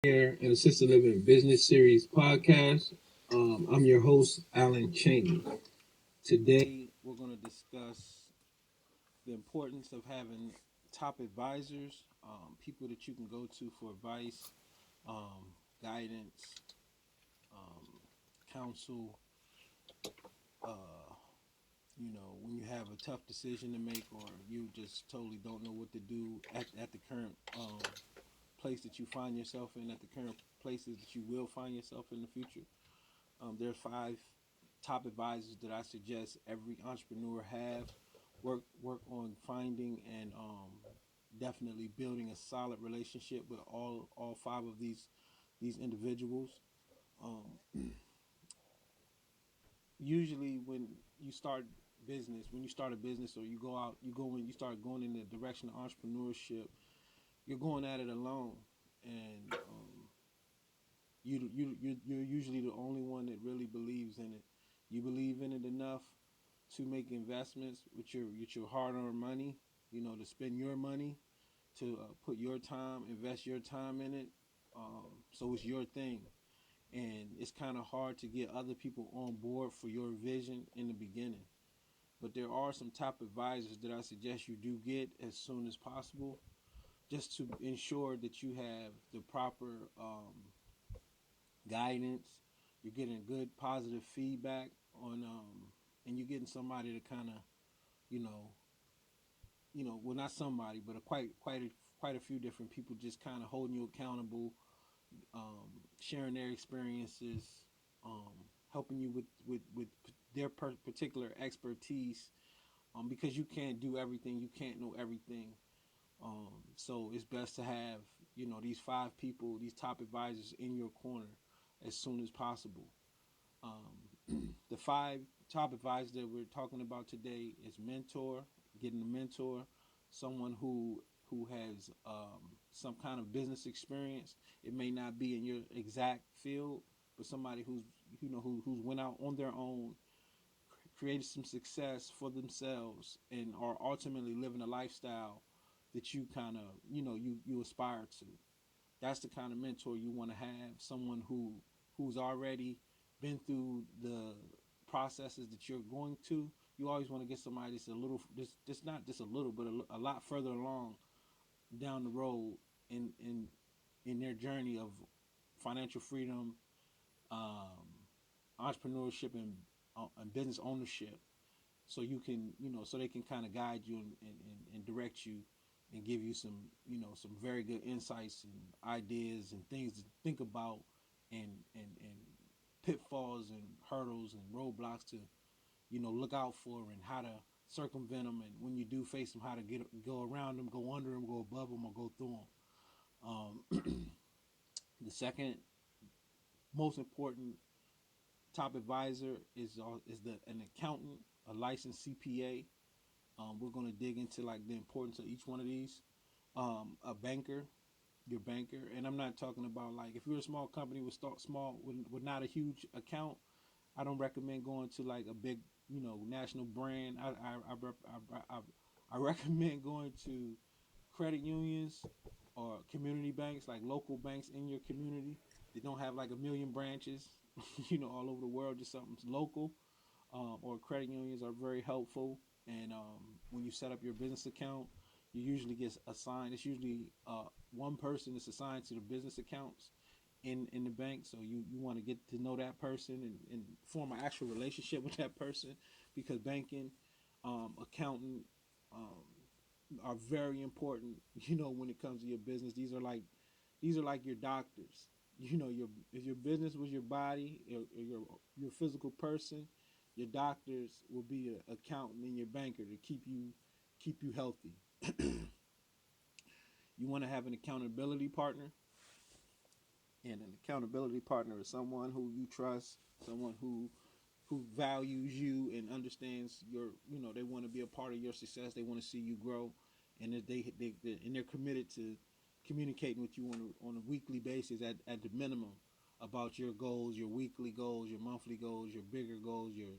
Here in Assisted Living Business Series podcast. I'm your host, Alan Cheney. Today, we're going to discuss the importance of having top advisors, people that you can go to for advice, guidance, um, counsel. Uh, when you have a tough decision to make or you just totally don't know what to do at the current place that you find yourself in, at the current places that you will find yourself in the future. There's five top advisors that I suggest every entrepreneur have. Work on finding and definitely building a solid relationship with all five of these individuals. Um, Usually, when you start a business, or you start going in the direction of entrepreneurship, you're going at it alone, and you're usually the only one that really believes in it. You believe in it enough to make investments with your hard-earned money, to spend your money, to put your time, invest your time in it. So it's your thing, and it's kind of hard to get other people on board for your vision in the beginning. But there are some top advisors that I suggest you do get as soon as possible, just to ensure that you have the proper guidance. You're getting good positive feedback on, and you're getting somebody to kind of, you know, well, not somebody, but quite a few different people just kind of holding you accountable, sharing their experiences, um, helping you with their particular expertise, because you can't do everything, you can't know everything. So it's best to have these five people, these top advisors in your corner as soon as possible. The five top advisors that we're talking about today is mentor, getting a mentor, someone who has some kind of business experience. It may not be in your exact field, but somebody who's went out on their own, created some success for themselves, and are ultimately living a lifestyle that you kind of you aspire to. That's the kind of mentor you want to have. Someone who's already been through the processes that you're going to. You always want to get somebody that's a little, just not just a little, but a lot further along down the road in their journey of financial freedom, um, entrepreneurship, and business ownership. So you can, so they can kind of guide you and direct you and give you some, some very good insights and ideas and things to think about, and pitfalls and hurdles and roadblocks to, look out for, and how to circumvent them. And when you do face them, how to go around them, go under them, go above them, or go through them. The second most important top advisor is an accountant, a licensed CPA. We're going to dig into like the importance of each one of these. A banker, your banker, and I'm not talking about like if you're a small company with small with not a huge account. I don't recommend going to like a big, national brand. I recommend going to credit unions or community banks, like local banks in your community. They don't have like a million branches, all over the world. Just something local, or credit unions are very helpful. And when you set up your business account, you usually get assigned. It's usually one person that's assigned to the business accounts in the bank. So you want to get to know that person, and form an actual relationship with that person, because banking, accountant, are very important. When it comes to your business, these are like your doctors. Your if your business was your body, or your physical person, your doctors will be an accountant and your banker to keep you healthy. You want to have an accountability partner, and an accountability partner is someone who you trust, someone who values you and understands your. They want to be a part of your success. They want to see you grow, and they're committed to communicating with you on a weekly basis at the minimum about your goals, your weekly goals, your monthly goals, your bigger goals, your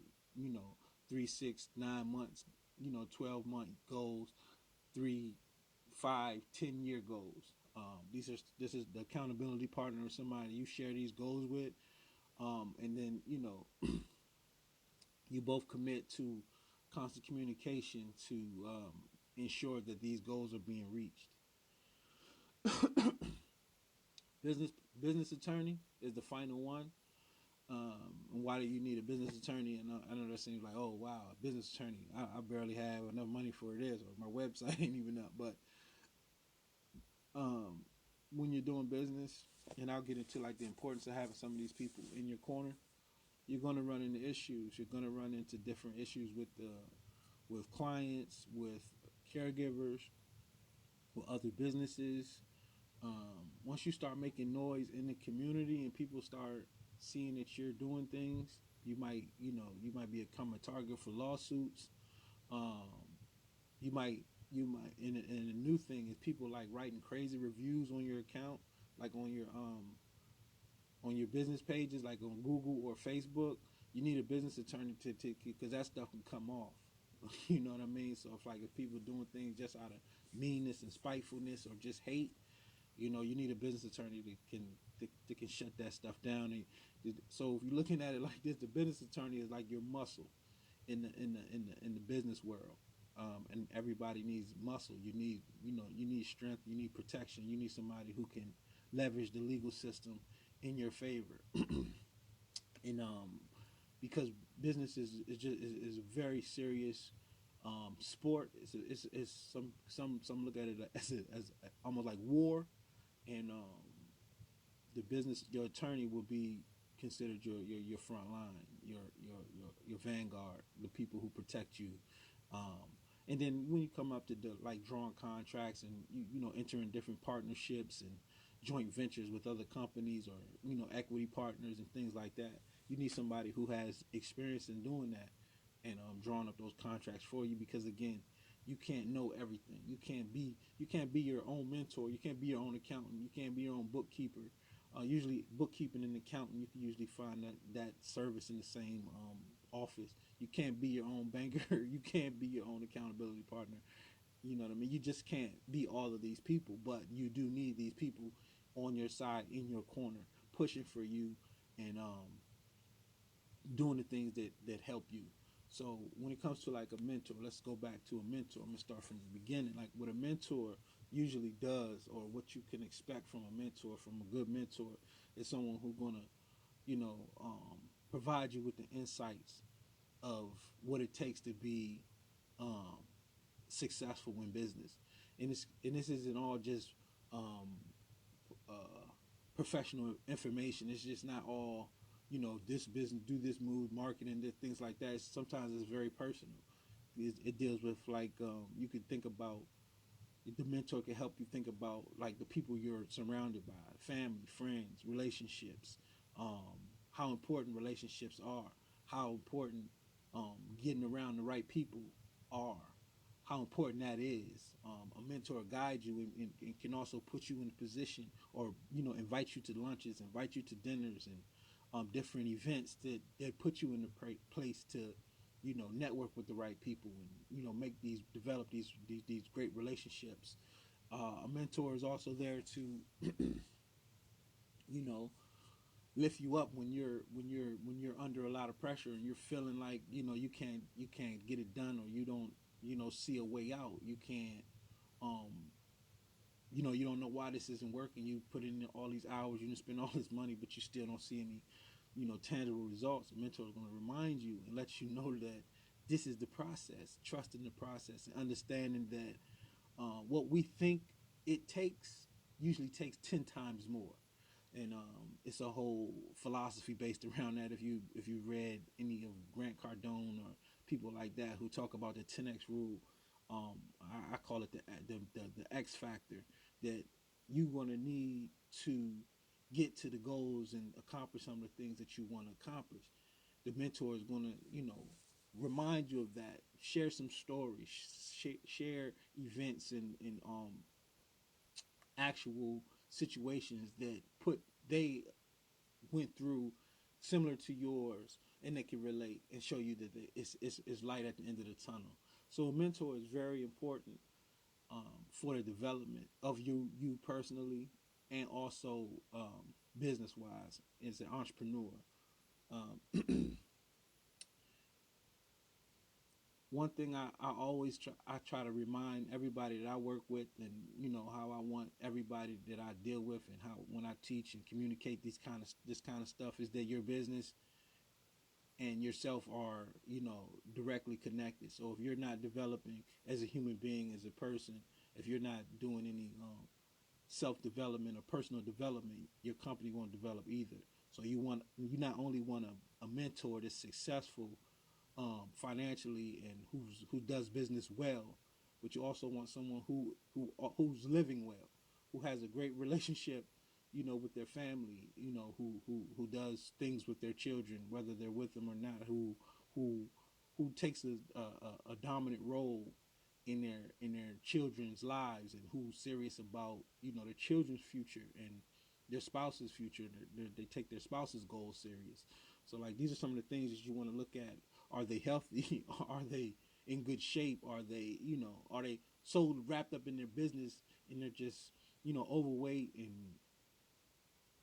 3, 6, 9 months, 12-month goals, 3, 5, 10-year goals. This is the accountability partner or somebody you share these goals with, and then you both commit to constant communication to ensure that these goals are being reached. business Business attorney is the final one. And why do you need a business attorney? And I know that seems like, oh wow, a business attorney. I barely have enough money for this, or my website ain't even up. But um, when you're doing business, and I'll get into like the importance of having some of these people in your corner, you're going to run into issues. You're going to run into different issues with clients, with caregivers, with other businesses. Once you start making noise in the community and people start seeing that you're doing things, you might become a target for lawsuits. Um, and a new thing is people like writing crazy reviews on your account, like on your business pages, like on Google or Facebook. You need a business attorney to because that stuff can come off. You know what I mean? So if people are doing things just out of meanness and spitefulness or just hate, you need a business attorney that can shut that stuff down. And so if you're looking at it like this, the business attorney is like your muscle in the business world. And everybody needs muscle. You need strength. You need protection. You need somebody who can leverage the legal system in your favor. And because business is a very serious sport. It's some look at it as almost like war, and your attorney will be considered your front line, your vanguard, the people who protect you. And then when you come up to the like drawing contracts and entering different partnerships and joint ventures with other companies or equity partners and things like that, you need somebody who has experience in doing that and drawing up those contracts for you, because again, you can't know everything. You can't be your own mentor. You can't be your own accountant. You can't be your own bookkeeper. Usually, bookkeeping and accounting, you can usually find that service in the same office. You can't be your own banker. You can't be your own accountability partner. You know what I mean? You just can't be all of these people, but you do need these people on your side, in your corner, pushing for you, and doing the things that help you. So when it comes to like a mentor, let's go back to a mentor. I'm gonna start from the beginning. Like what a mentor usually does, or what you can expect from a mentor, from a good mentor, is someone who's gonna, you know, provide you with the insights of what it takes to be um, successful in business. And this isn't all just um, uh, professional information. It's just not all, this business, do this move, marketing, things like that. Sometimes it's very personal. It deals with like you could think about, the mentor can help you think about like the people you're surrounded by, family, friends, relationships, how important relationships are, how important getting around the right people are, how important that is. A mentor guides you and can also put you in a position, or invite you to lunches, invite you to dinners, and different events that put you in a place to network with the right people, and make these develop these great relationships. A mentor is also there to you know lift you up when you're under a lot of pressure and you're feeling like you can't get it done, or you don't see a way out. You can't um you don't know why this isn't working. You put in all these hours, you spend all this money, but you still don't see any tangible results. A mentor is going to remind you and let you know that this is the process. Trust in the process and understanding that what we think it takes usually takes 10 times more. And it's a whole philosophy based around that. If you read any of Grant Cardone or people like that who talk about the 10x rule, I call it the X factor, that you're gonna need to get to the goals and accomplish some of the things that you want to accomplish. The mentor is gonna remind you of that. Share some stories, share events and actual situations that they went through similar to yours, and they can relate and show you that it's light at the end of the tunnel. So a mentor is very important. for the development of you personally, and also business wise as an entrepreneur. Um, One thing I always try to remind everybody that I work with, and how I want everybody that I deal with, and how when I teach and communicate this kind of stuff, is that your business and yourself are directly connected. So if you're not developing as a human being, as a person, if you're not doing any self development or personal development, your company won't develop either. So you not only want a mentor that's successful financially and who does business well, but you also want someone who's living well, who has a great relationship, with their family, who does things with their children, whether they're with them or not, who who takes a dominant role in their children's lives, and who's serious about their children's future and their spouse's future. They take their spouse's goals serious. So like these are some of the things that you want to look at. Are they healthy? Are they in good shape? Are they so wrapped up in their business and they're just overweight and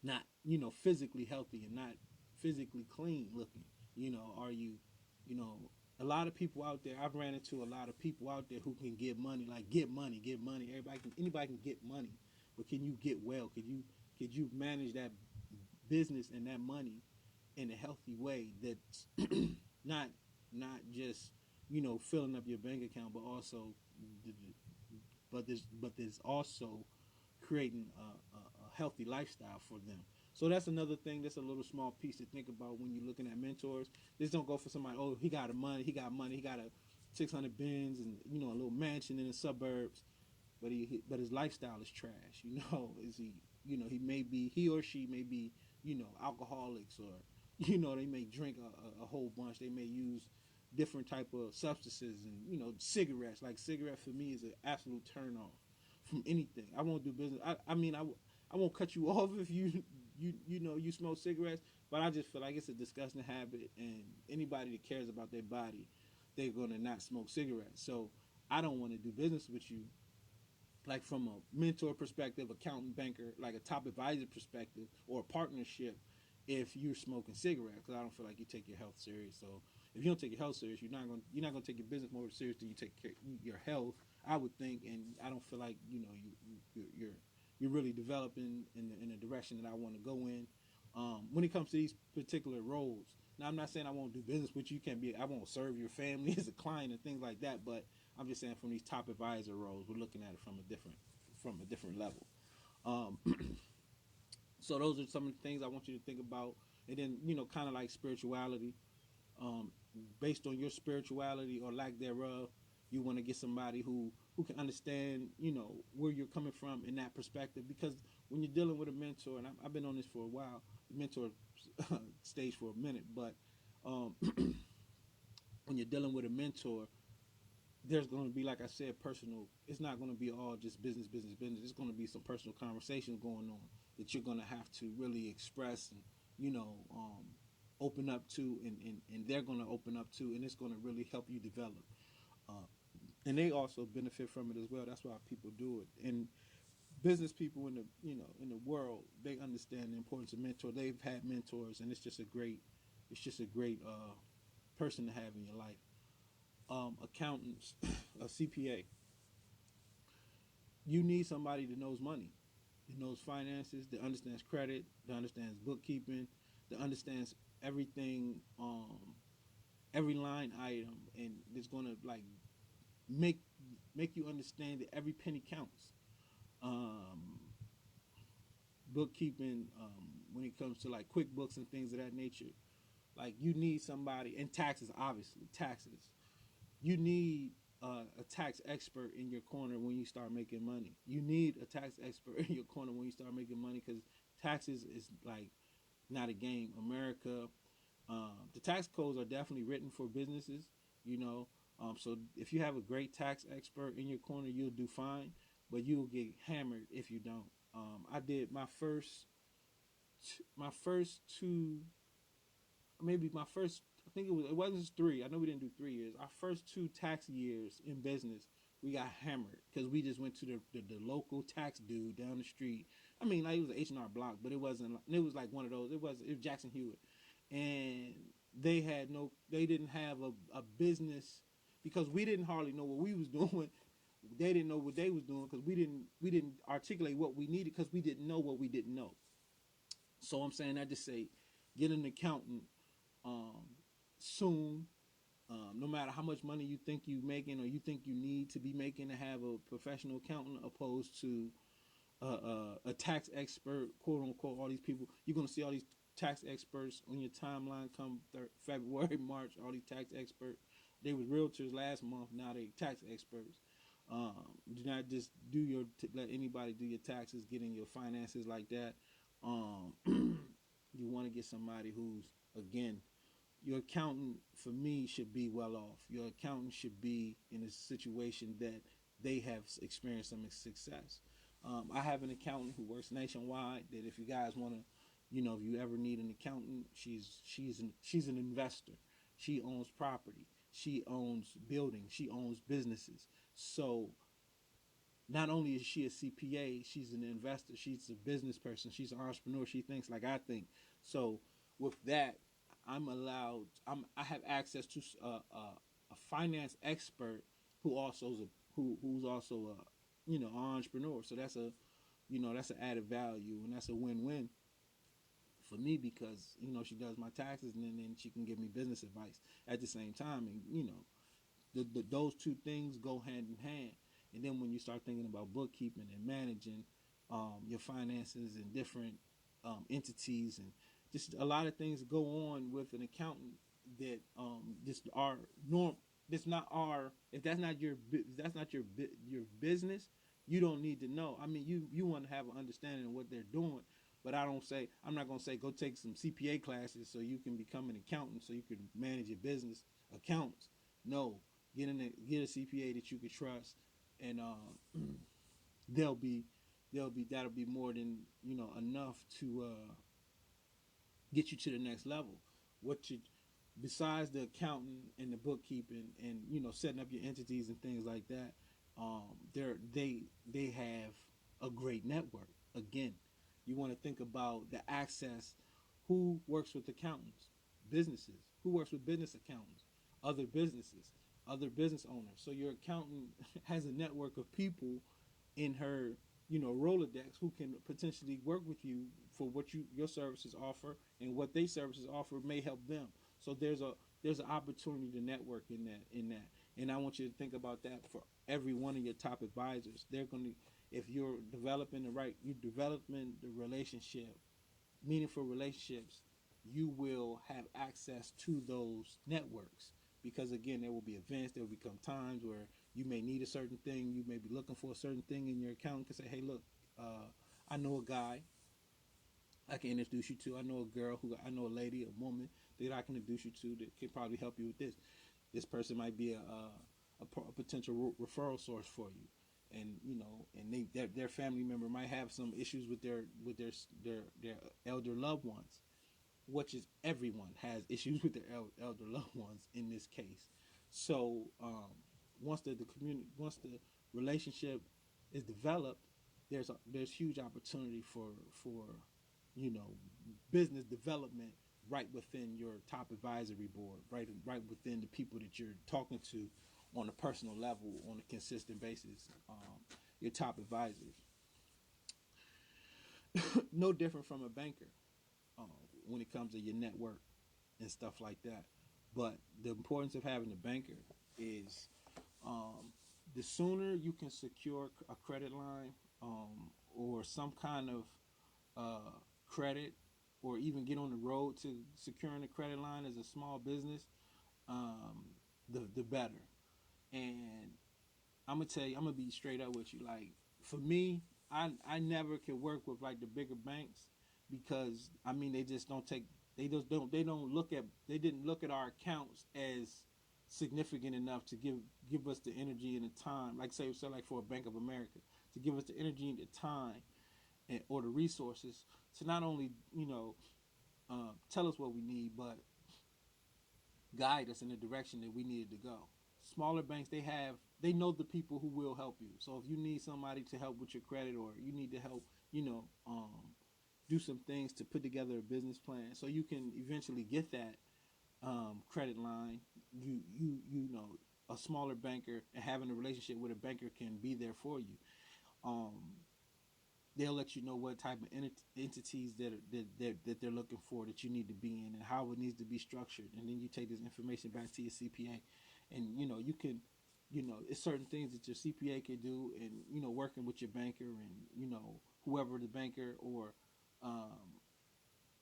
not physically healthy and not physically clean looking? Are you you know a lot of people out there, I've ran into a lot of people out there who can get money, like get money. Anybody can get money, but can you get well? Could you manage that business and that money in a healthy way that's not not just filling up your bank account, but also there's also creating a healthy lifestyle for them. So that's another thing. That's a little small piece to think about when you're looking at mentors. Just don't go for somebody. Oh, he got a 600 bins and a little mansion in the suburbs, but his lifestyle is trash. Is he or she may be alcoholics, or they may drink a whole bunch. They may use different type of substances, and cigarettes. Like cigarette for me is an absolute turn off from anything. I won't do business. I won't cut you off if you smoke cigarettes, but I just feel like it's a disgusting habit, and anybody that cares about their body, they're gonna not smoke cigarettes. So I don't want to do business with you, like from a mentor perspective, accountant, banker, like a top advisor perspective, or a partnership, if you're smoking cigarettes, because I don't feel like you take your health serious. So if you don't take your health serious, you're not gonna take your business more serious than you take your health, I would think. And I don't feel like you're really developing in the direction that I want to go in. When it comes to these particular roles, now I'm not saying I won't do business with you. I won't serve your family as a client and things like that, but I'm just saying from these top advisor roles, we're looking at it from a different level. Um, so those are some of the things I want you to think about, and then kind of like spirituality. Um, Based on your spirituality or lack thereof, you want to get somebody who can understand where you're coming from in that perspective. Because when you're dealing with a mentor, and I've been on this for a while, the mentor stage for a minute, but um, when you're dealing with a mentor, there's going to be, like I said, personal. It's not going to be all just business, business, business. There's going to be some personal conversations going on that you're going to have to really express and open up to, and they're going to open up to, and it's going to really help you develop. Uh, and they also benefit from it as well. That's why people do it. And business people in the world, they understand the importance of mentor. They've had mentors, and it's just a great person to have in your life. Accountants, a CPA, you need somebody that knows money, that knows finances, that understands credit, that understands bookkeeping, that understands everything, every line item, and it's gonna like make make you understand that every penny counts. Um, Bookkeeping, when it comes to like QuickBooks and things of that nature, like you need somebody, and taxes, obviously, taxes. You need a tax expert in your corner when you start making money. You need a tax expert in your corner when you start making money, because taxes is like not a game. America, the tax codes are definitely written for businesses, you know. So if you have a great tax expert in your corner, you'll do fine, but you'll get hammered if you don't. I did my first two, maybe my first, I think it wasn't just 3. I know we didn't do 3 years. Our first 2 tax years in business We got hammered because we just went to the local tax dude down the street. I mean, like it was an H&R Block, but it wasn't. It was like one of those. It was Jackson Hewitt, and they didn't have a business because we didn't hardly know what we was doing. They didn't know what they was doing because we didn't articulate what we needed because we didn't know what we didn't know. So I'm saying I just say, get an accountant um, soon. No matter how much money you think you making or you think you need to be making to have a professional accountant, opposed to a tax expert, quote unquote. All these people, you're gonna see all these tax experts on your timeline come February, March. All these tax experts, they was realtors last month. Now they tax experts. Do not just let anybody do your taxes, get in your finances like that. You want to get somebody who's, again, your accountant for me should be well off. Your accountant should be in a situation that they have experienced some success. I have an accountant who works nationwide. That if you guys want to, if you ever need an accountant, she's an investor. She owns property. She owns buildings. She owns businesses. So not only is she a CPA, she's an investor. She's a business person. She's an entrepreneur. She thinks like I think. So with that, I have access to a finance expert who also is who's also a an entrepreneur. So that's an added value, and that's a win-win for me because she does my taxes, and then she can give me business advice at the same time, and those two things go hand in hand. And then when you start thinking about bookkeeping and managing your finances and different entities, and just a lot of things go on with an accountant that just are norm. That's not our. If that's not your business, you don't need to know. I mean, you want to have an understanding of what they're doing. But I'm not gonna say go take some CPA classes so you can become an accountant so you can manage your business accounts. No, get a CPA that you can trust, and they'll be that'll be more than enough to get you to the next level. What you Besides the accounting and the bookkeeping and setting up your entities and things like that, they have a great network. Again, you want to think about the access. Who works with accountants? Businesses. Who works with business accountants? Other businesses, other business owners. So your accountant has a network of people in her Rolodex who can potentially work with you for what your services offer, and what they services offer may help them. So there's an opportunity to network in that. And I want you to think about that for every one of your top advisors. They're going to If you're developing the relationship, meaningful relationships, you will have access to those networks. Because again, there will be events, there will become times where you may need a certain thing, you may be looking for a certain thing, in your accountant can say, hey, look, I know a guy I can introduce you to. I know a lady, a woman that I can introduce you to that can probably help you with this. This person might be a potential referral source for you, and their family member might have some issues with their elder loved ones, which is everyone has issues with their elder loved ones in this case. So once the relationship is developed, there's huge opportunity for you know business development right within your top advisory board, right within the people that you're talking to on a personal level on a consistent basis. Your top advisors, no different from a banker um, when it comes to your network and stuff like that. But the importance of having a banker is um, the sooner you can secure a credit line or some kind of uh, credit, or even get on the road to securing a credit line as a small business, um, the better. And I'm gonna be straight up with you. Like for me, I never could work with like the bigger banks because I mean they just don't take they don't look at they didn't look at our accounts as significant enough to give us the energy and the time, like say like for a Bank of America, to give us the energy and the time or the resources to not only tell us what we need, but guide us in the direction that we needed to go. Smaller banks, they have they know the people who will help you. So if you need somebody to help with your credit, or you need to help, do some things to put together a business plan so you can eventually get that credit line, you know, a smaller banker and having a relationship with a banker can be there for you. Um, they'll let you know what type of entities that they're looking for, that you need to be in, and how it needs to be structured. And then you take this information back to your CPA, and you can, it's certain things that your CPA can do, and working with your banker, and whoever the banker, or um,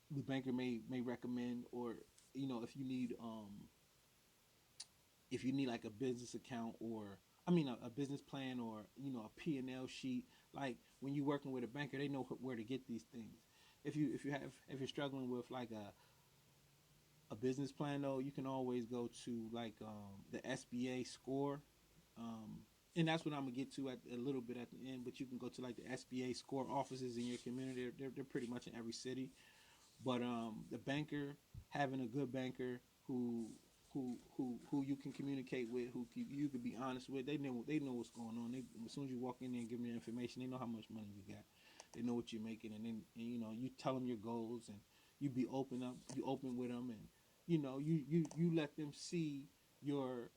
the banker may recommend, or if you need like a business account, or a business plan, or a P&L sheet. Like when you're working with a banker, they know where to get these things. If you're struggling with like a business plan, though, you can always go to like the SBA score. um, and that's what I'm gonna get to at a little bit at the end. But you can go to like the SBA score offices in your community. They're pretty much in every city. But the banker, having a good banker who you can communicate with, you can be honest with, they know what's going on. As soon as you walk in there and give them the information, they know how much money you got. They know what you're making, and then you tell them your goals, and you open with them, and you let them see your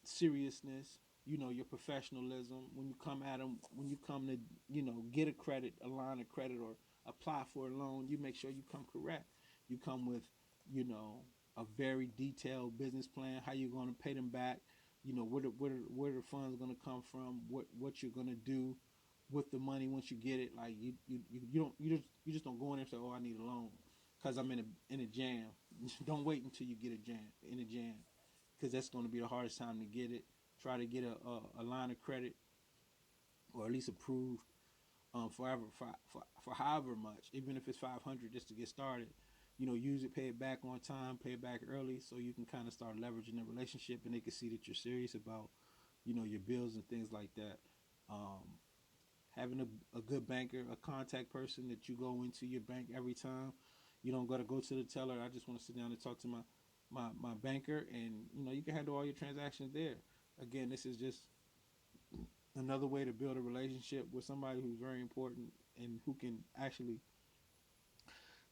seriousness, your professionalism when you come at them, when you come to get a line of credit, or apply for a loan. You make sure you come correct. You come with you know a very detailed business plan, how you're going to pay them back, where the funds going to come from, what you're going to do with the money once you get it. Like you just don't go in there and say, oh, I need a loan because I'm in a jam. Don't wait until you get a jam, because that's going to be the hardest time to get it. Try to get a line of credit, or at least approved, for however much, even if it's 500, just to get started. Use it, pay it back on time, pay it back early, so you can kind of start leveraging the relationship, and they can see that you're serious about your bills and things like that. Um, Having a good banker, a contact person that you go into your bank every time. You don't got to go to the teller. I just want to sit down and talk to my banker, and you can handle all your transactions there. Again, this is just another way to build a relationship with somebody who's very important, and who can actually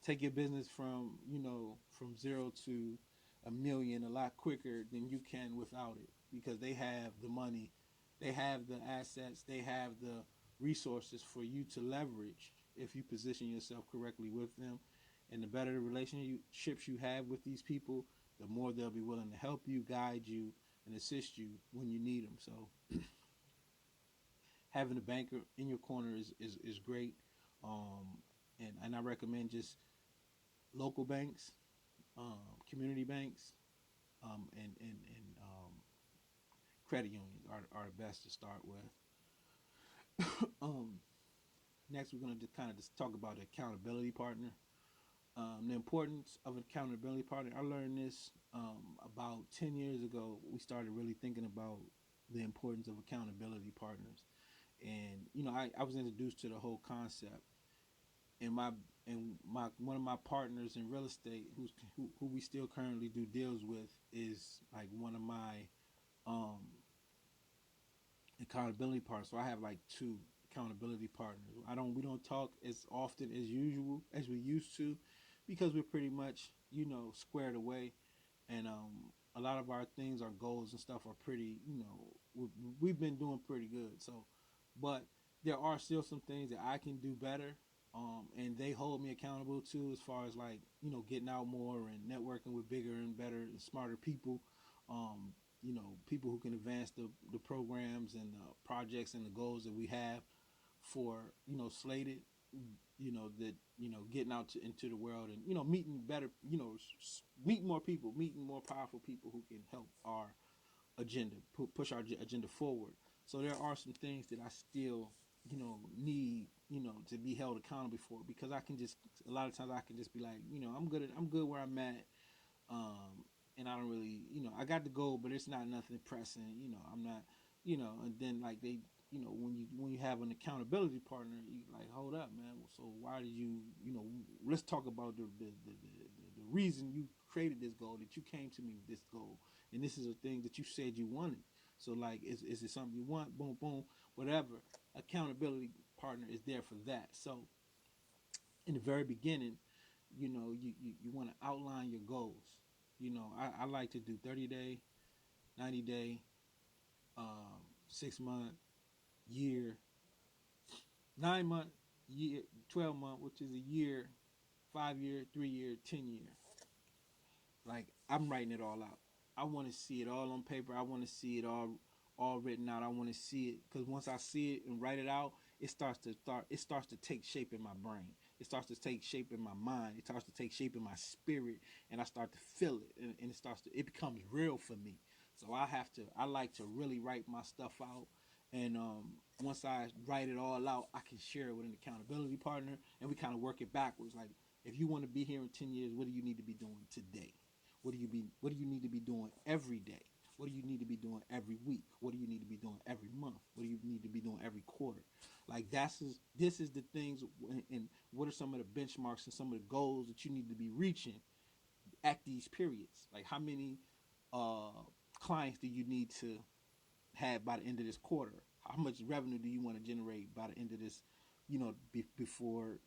take your business from zero to a million a lot quicker than you can without it, because they have the money, they have the assets, they have the resources for you to leverage if you position yourself correctly with them. And the better the relationships you have with these people, the more they'll be willing to help you, guide you, and assist you when you need them. So having a banker in your corner is great. Um, and I recommend just local banks, community banks, and credit unions are the best to start with. um, Next, we're going to kind of just talk about the accountability partner. The importance of an accountability partner. I learned this about 10 years ago. We started really thinking about the importance of accountability partners. And, I was introduced to the whole concept. And my one of my partners in real estate, who we still currently do deals with, is like one of my um, accountability partners. So I have like two accountability partners. We don't talk as often as usual as we used to, because we're pretty much squared away. And a lot of our things, our goals and stuff, are pretty, we've been doing pretty good. So, but there are still some things that I can do better. And they hold me accountable too, as far as like getting out more and networking with bigger and better and smarter people. um, People who can advance the programs and the projects and the goals that we have for slated, that getting out into the world, and meeting better, meeting more people, meeting more powerful people who can help our agenda, push our agenda forward. So there are some things that I still need to be held accountable for, because I can just, a lot of times I can just be like, I'm good where I'm at. And I don't really, I got the goal, but it's not nothing pressing. I'm not, and then like they, when you have an accountability partner, you like, hold up, man. So why did you, let's talk about the reason you created this goal, that you came to me with this goal, and this is a thing that you said you wanted. So like, is it something you want? Boom, boom, whatever. Accountability partner is there for that. So in the very beginning, you want to outline your goals. I like to do 30-day, 90-day, 6 month, year, 9 month, year, 12 month, which is a year, 5 year, 3 year, 10 year. Like, I'm writing it all out. I want to see it all on paper. I want to see it all written out. I want to see it because once I see it and write it out, it starts to take shape in my brain. It starts to take shape in my mind. It starts to take shape in my spirit, and I start to feel it, and it becomes real for me. So I like to really write my stuff out, and once I write it all out, I can share it with an accountability partner, and we kind of work it backwards. Like, if you want to be here in 10 years, what do you need to be doing today? What do you need to be doing every day? What do you need to be doing every week? What do you need to be doing every month? What do you need to be doing every quarter? Like, this is the things, and what are some of the benchmarks and some of the goals that you need to be reaching at these periods? Like, how many uh, clients do you need to have by the end of this quarter? How much revenue do you want to generate by the end of this? Before,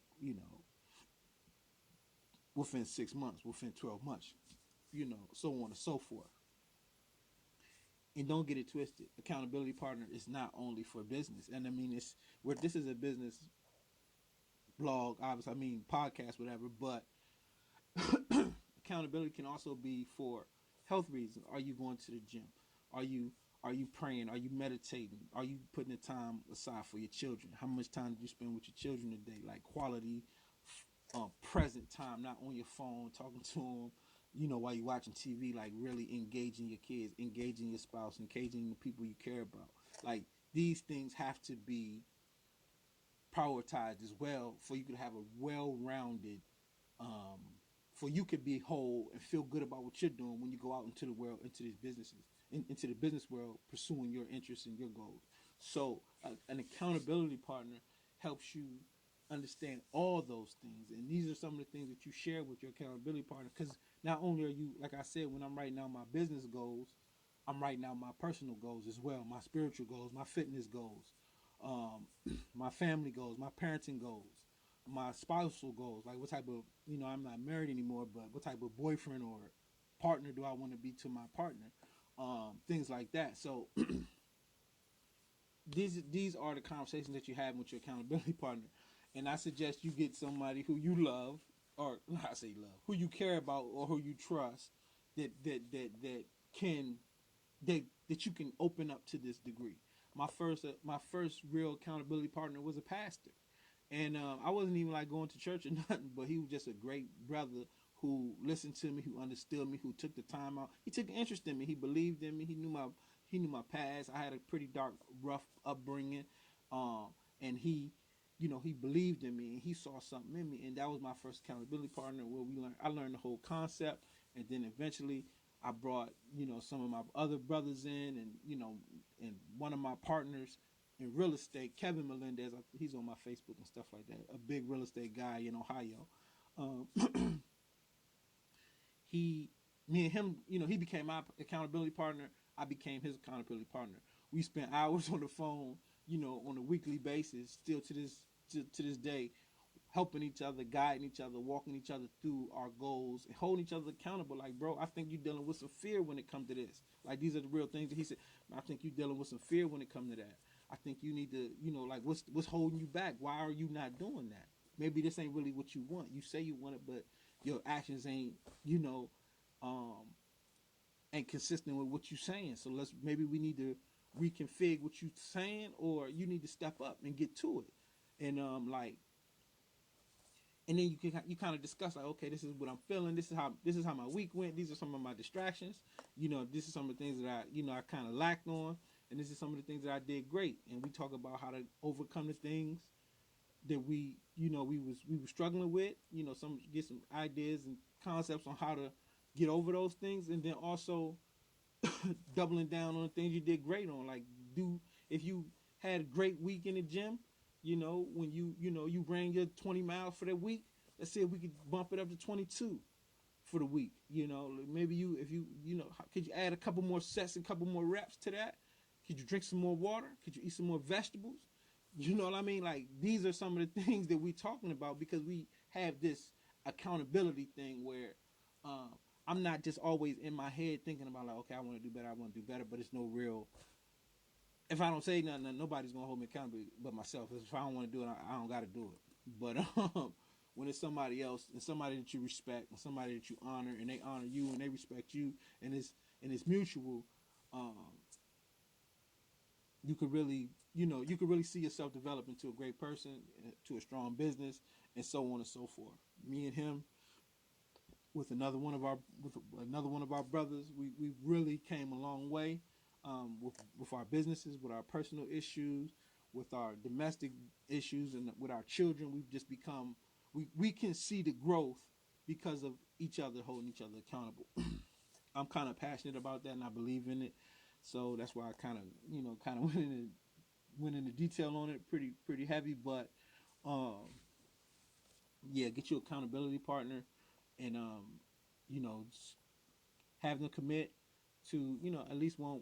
within 6 months, within 12 months, so on and so forth. And don't get it twisted. Accountability partner is not only for business. And I mean, it's where this is a business blog, obviously, I mean, podcast, whatever, but accountability can also be for health reasons. Are you going to the gym? Are you are you praying? Are you meditating? Are you putting the time aside for your children? How much time do you spend with your children a day? Like, quality, present time, not on your phone, talking to them, while you're watching TV, like really engaging your kids, engaging your spouse, engaging the people you care about. Like, these things have to be prioritized as well for you to have a well-rounded, um, for you could be whole and feel good about what you're doing when you go out into the world, into these businesses, into the business world, pursuing your interests and your goals. So, an accountability partner helps you understand all those things, and these are some of the things that you share with your accountability partner. Because not only are you, like I said, when I'm writing out my business goals, I'm writing out my personal goals as well, my spiritual goals, my fitness goals, my family goals, my parenting goals, my spousal goals. Like, what type of, I'm not married anymore, but what type of boyfriend or partner do I want to be to my partner? Things like that. So these are the conversations that you have with your accountability partner, and I suggest you get somebody who you love, or not I say love, who you care about or who you trust, that can that you can open up to this degree. My first real accountability partner was a pastor, and I wasn't even like going to church or nothing, but he was just a great brother who listened to me, who understood me, who took the time out. He took an interest in me. He believed in me. He knew my past. I had a pretty dark, rough upbringing, um, and he believed in me, and he saw something in me, and that was my first accountability partner. Where I learned the whole concept, and then eventually I brought some of my other brothers in, and one of my partners in real estate, Kevin Melendez. He's on my Facebook and stuff like that. A big real estate guy in Ohio. Um, he, me and him, he became my accountability partner. I became his accountability partner. We spent hours on the phone, on a weekly basis, still to this day, helping each other, guiding each other, walking each other through our goals, and holding each other accountable. Like, bro, I think you're dealing with some fear when it comes to this. Like, these are the real things that he said. I think you're dealing with some fear when it comes to that. I think you need to, like, what's holding you back? Why are you not doing that? Maybe this ain't really what you want. You say you want it, but your actions ain't, um, ain't consistent with what you're saying. So maybe we need to reconfigure what you're saying, or you need to step up and get to it. And and then you kind of discuss, like, okay, this is what I'm feeling. This is how my week went. These are some of my distractions. This is some of the things that I kind of lacked on, and this is some of the things that I did great. And we talk about how to overcome the things that we were struggling with. Get some ideas and concepts on how to get over those things, and then also doubling down on the things you did great on. Like, if you had a great week in the gym, when you ran your 20 miles for that week, let's say we could bump it up to 22 for the week. Maybe if you could you add a couple more sets and a couple more reps to that, Could you drink some more water? Could you eat some more vegetables? You know what I mean? Like these are some of the things that we're talking about because we have this accountability thing where um, I'm not just always in my head thinking about like, okay, I want to do better, I want to do better, but it's no real. If I don't say nothing, then nobody's gonna hold me accountable but myself. If I don't want to do it, I don't got to do it. But when it's somebody else and somebody that you respect and somebody that you honor and they honor you and they respect you and it's mutual, um, you could really you could really see yourself develop into a great person, to a strong business, and so on and so forth. Me and him with another one of our brothers, we really came a long way with our businesses, with our personal issues, with our domestic issues, and with our children. We've just become we can see the growth because of each other holding each other accountable. I'm kind of passionate about that, and I believe in it. So that's why I kind of went into detail on it pretty heavy. But um, yeah, get your accountability partner, and you know, have them commit to at least one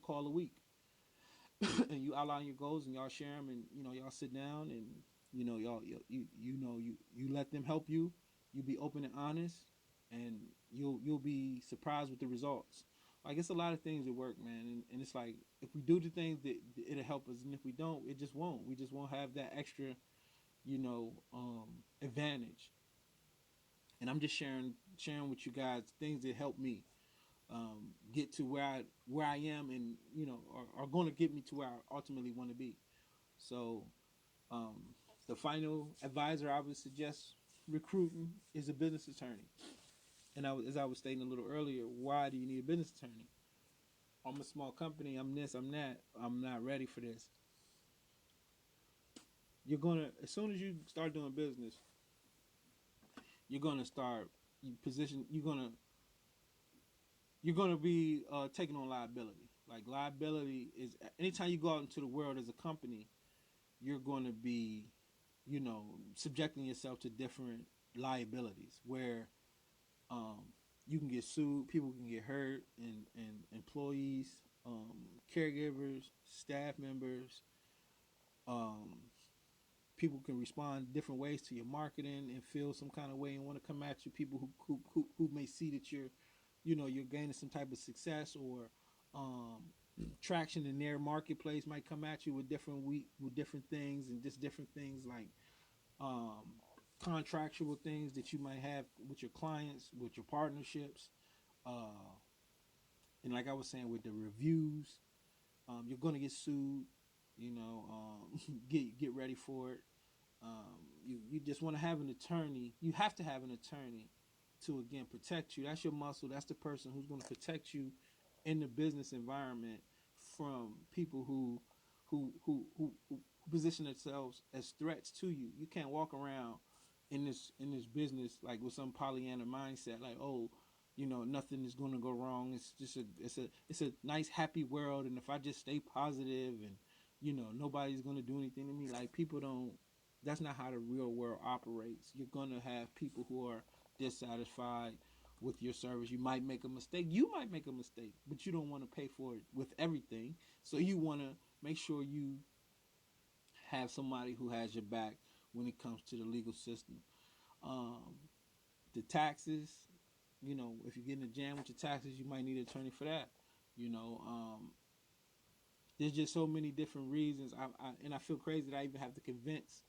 call a week, and you outline your goals and y'all share them, and y'all sit down and y'all you let them help you. You be open and honest, and you'll be surprised with the results. Like it's a lot of things that work, man, and it's like if we do the things that it'll help us, and if we don't, it just won't. We just won't have that extra advantage. And I'm just sharing with you guys things that help me get to where I am, and are going to get me to where I ultimately want to be. So um, the final advisor I would suggest recruiting is a business attorney. And as I was stating a little earlier, why do you need a business attorney? I'm a small company. I'm this. I'm that. I'm not ready for this. You're gonna as soon as you start doing business, you're gonna start you position. You're gonna be taking on liability. Like liability is anytime you go out into the world as a company, you're going to be, subjecting yourself to different liabilities where um, you can get sued, people can get hurt, and employees, caregivers, staff members, um, people can respond different ways to your marketing and feel some kind of way and want to come at you. People who may see that you're gaining some type of success or um, traction in their marketplace might come at you with different things and just different things like um, contractual things that you might have with your clients, with your partnerships, uh, and like I was saying with the reviews, you're gonna get sued. Get ready for it. You just want to have an attorney. You have to have an attorney to again protect you. That's your muscle. That's the person who's going to protect you in the business environment from people who position themselves as threats to you. You can't walk around in this business like with some Pollyanna mindset, like nothing is going to go wrong. It's just it's a nice happy world, and if I just stay positive and nobody's going to do anything to me. Like people don't. That's not how the real world operates. You're going to have people who are dissatisfied with your service. You might make a mistake. You might make a mistake, but you don't want to pay for it with everything. So you want to make sure you have somebody who has your back when it comes to the legal system. Um, the taxes, if you get in a jam with your taxes, you might need an attorney for that. You know, there's just so many different reasons. And I feel crazy that I even have to convince.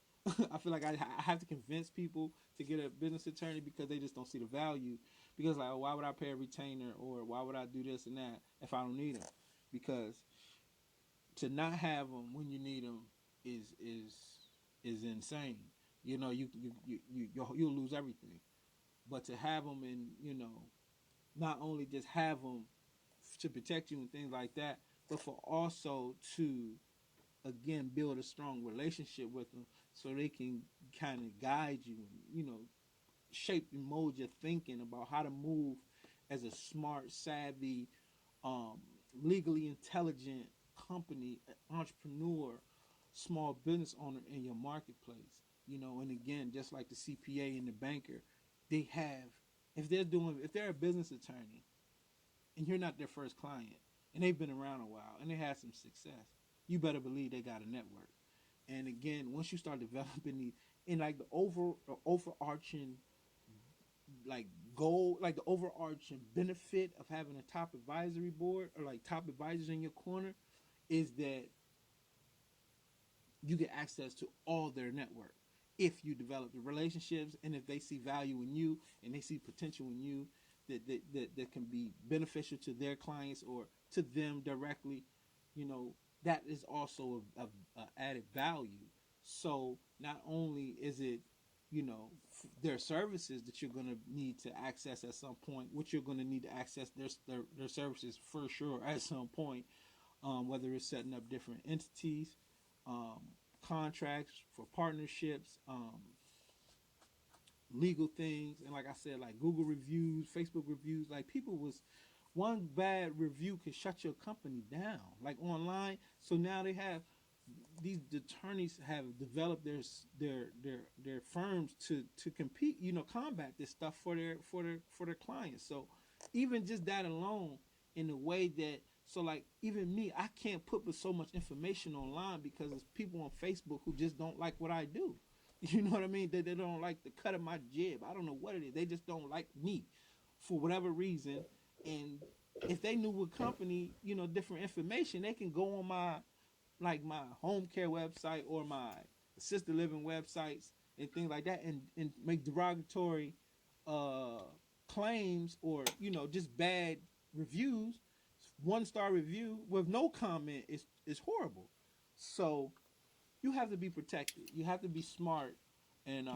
I feel like I have to convince people to get a business attorney because they just don't see the value. Because like, oh, why would I pay a retainer or why would I do this and that if I don't need them? Because to not have them when you need them is insane. You'll lose everything. But to have them and not only just have them to protect you and things like that, but for also to again build a strong relationship with them so they can kind of guide you and shape and mold your thinking about how to move as a smart, savvy, um, legally intelligent company, entrepreneur, small business owner in your marketplace. And again, just like the CPA and the banker, they have if they're a business attorney and you're not their first client, and they've been around a while and they had some success, you better believe they got a network. And again, once you start developing these, and like the overarching like goal, like the overarching benefit of having a top advisory board or like top advisors in your corner is that you get access to all their network if you develop the relationships and if they see value in you and they see potential in you that can be beneficial to their clients or to them directly, you know, that is also a added value. So not only is it, you know, their services that you're going to need to access at some point, which you're going to need to access their services for sure at some point, whether it's setting up different entities, um, contracts for partnerships, legal things, and like I said, like Google reviews, Facebook reviews. Like people was one bad review could shut your company down, like online. So now they have these attorneys have developed their firms to compete, you know, combat this stuff for their clients. So even just that alone, in a way that, so like even me, I can't put but so much information online because there's people on Facebook who just don't like what I do. You know what I mean? They don't like the cut of my jib. I don't know what it is. They just don't like me for whatever reason. And if they knew what company, you know, different information, they can go on my like my home care website or my assisted living websites and things like that and make derogatory uh claims or, you know, just bad reviews. 1 star review with no comment is horrible. So you have to be protected. You have to be smart, and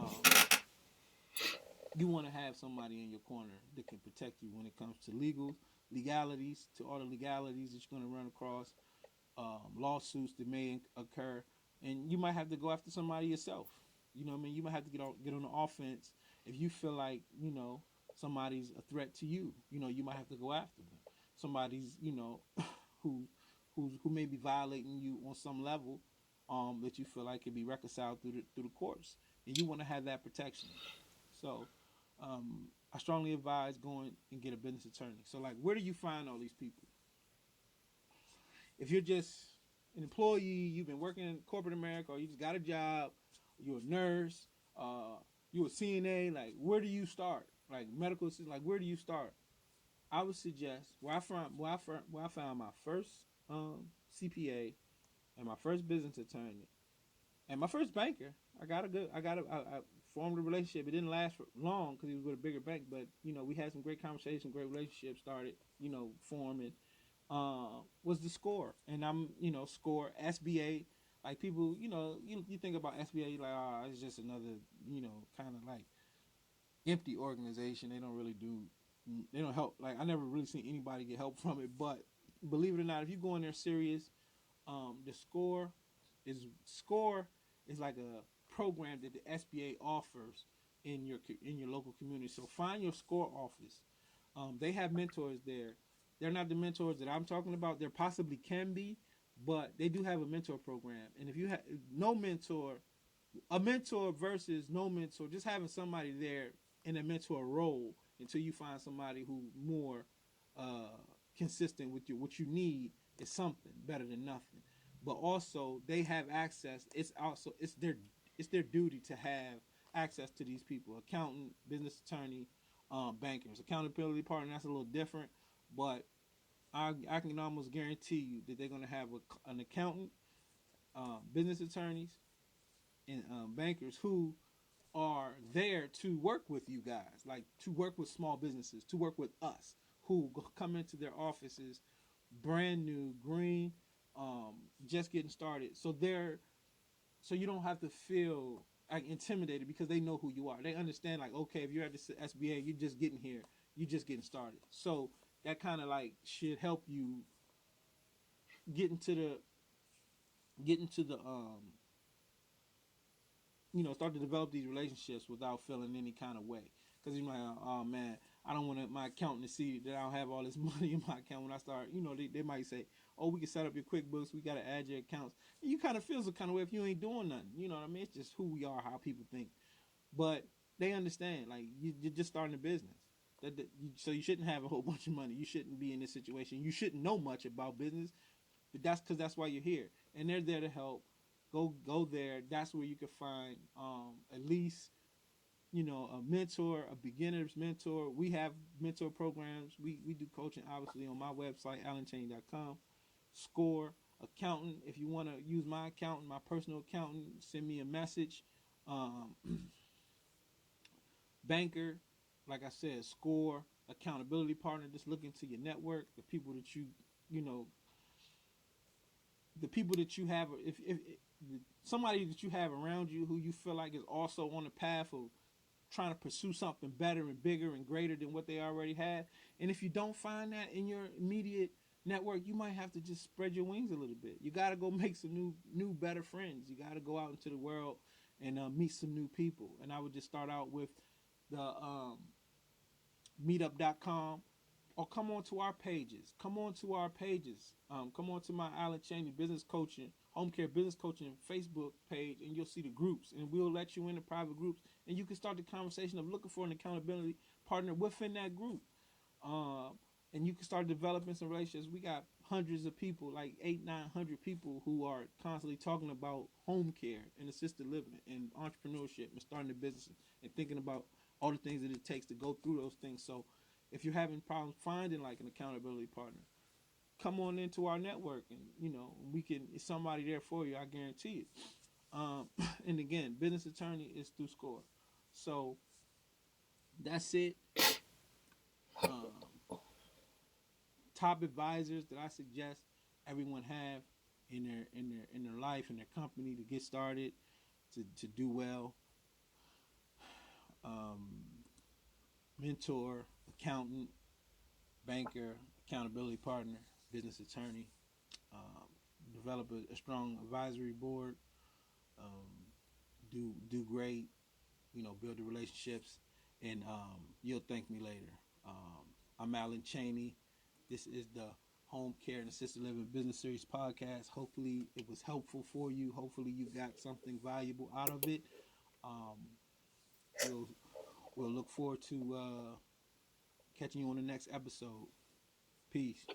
you want to have somebody in your corner that can protect you when it comes to legalities, to all the legalities that you're going to run across, lawsuits that may occur, and you might have to go after somebody yourself. You know what I mean? You might have to get on the offense if you feel like, you know, somebody's a threat to you. You know, you might have to go after them. Somebody's, you know, who who may be violating you on some level, that you feel like can be reconciled through the courts, and you want to have that protection. So, I strongly advise going and get a business attorney. So, like, where do you find all these people? If you're just an employee, you've been working in corporate America, or you just got a job, you're a nurse, you're a CNA, like where do you start? Like medical assistant, like where do you start? I would suggest where I found my first CPA and my first business attorney and my first banker. I formed a relationship. It didn't last for long because he was with a bigger bank, but you know we had some great conversations, great relationships started, you know, forming. Was the score, and I'm, you know, score SBA. Like people, you know, you think about SBA, you're like, oh, it's just another, you know, kind of like empty organization. They don't really do, they don't help. Like I never really seen anybody get help from it. But believe it or not, if you go in there serious, the score is like a program that the SBA offers in your local community. So find your score office. They have mentors there. They're not the mentors that I'm talking about. There possibly can be, but they do have a mentor program. And if you have no mentor, a mentor versus no mentor, just having somebody there in a mentor role until you find somebody who more uh, consistent with what you need is something better than nothing. But also they have access. It's their duty to have access to these people: accountant, business attorney, bankers, accountability partner. That's a little different, but I can almost guarantee you that they're going to have an accountant, business attorneys, and bankers who are there to work with you guys, like to work with small businesses, to work with us who come into their offices brand new, green, just getting started. So you don't have to feel like intimidated because they know who you are. They understand like, okay, if you're at the SBA, you're just getting here, you're just getting started. So that kind of like should help you get into the get into the you know, start to develop these relationships without feeling any kind of way. Because you're like, oh man, I don't want my accountant to see that I don't have all this money in my account when I start. You know, they might say, oh, we can set up your QuickBooks, we got to add your accounts. And you kind of feel some kind of way if you ain't doing nothing. You know what I mean? It's just who we are, how people think. But they understand, like, you're just starting a business. So you shouldn't have a whole bunch of money. You shouldn't be in this situation. You shouldn't know much about business, but that's because that's why you're here, and they're there to help. Go there. That's where you can find at least a mentor, a beginner's mentor. We have mentor programs. We do coaching obviously on my website, AlanChaney.com. Score accountant. If you want to use my accountant, my personal accountant, send me a message. Um, Banker, like I said, Score accountability partner. Just look into your network, the people that you know, the people that you have. If somebody that you have around you who you feel like is also on the path of trying to pursue something better and bigger and greater than what they already had. And if you don't find that in your immediate network, you might have to just spread your wings a little bit. You got to go make some new, better friends. You got to go out into the world and meet some new people. And I would just start out with the meetup.com, or come on to our pages. Come on to our pages. Come on to my Alan Cheney Business Coaching, Home Care Business Coaching Facebook page, and you'll see the groups. And we'll let you in the private groups, and you can start the conversation of looking for an accountability partner within that group. Um, and you can start developing some relationships. We got hundreds of people, like 900 people, who are constantly talking about home care and assisted living and entrepreneurship and starting a business and thinking about all the things that it takes to go through those things. So if you're having problems finding like an accountability partner, come on into our network, and we can. It's somebody there for you. I guarantee it. And again, business attorney is through Score. So that's it. Um, Top advisors that I suggest everyone have in their life, in their company, to get started, to do well. Um, Mentor, accountant, banker, accountability partner, business attorney. Um, Develop a strong advisory board. Um, do great. Build the relationships, and you'll thank me later. I'm Alan Cheney. This is the Home Care and Assisted Living Business Series podcast. Hopefully, it was helpful for you. Hopefully, you got something valuable out of it. Um, we'll we'll look forward to catching you on the next episode. Peace.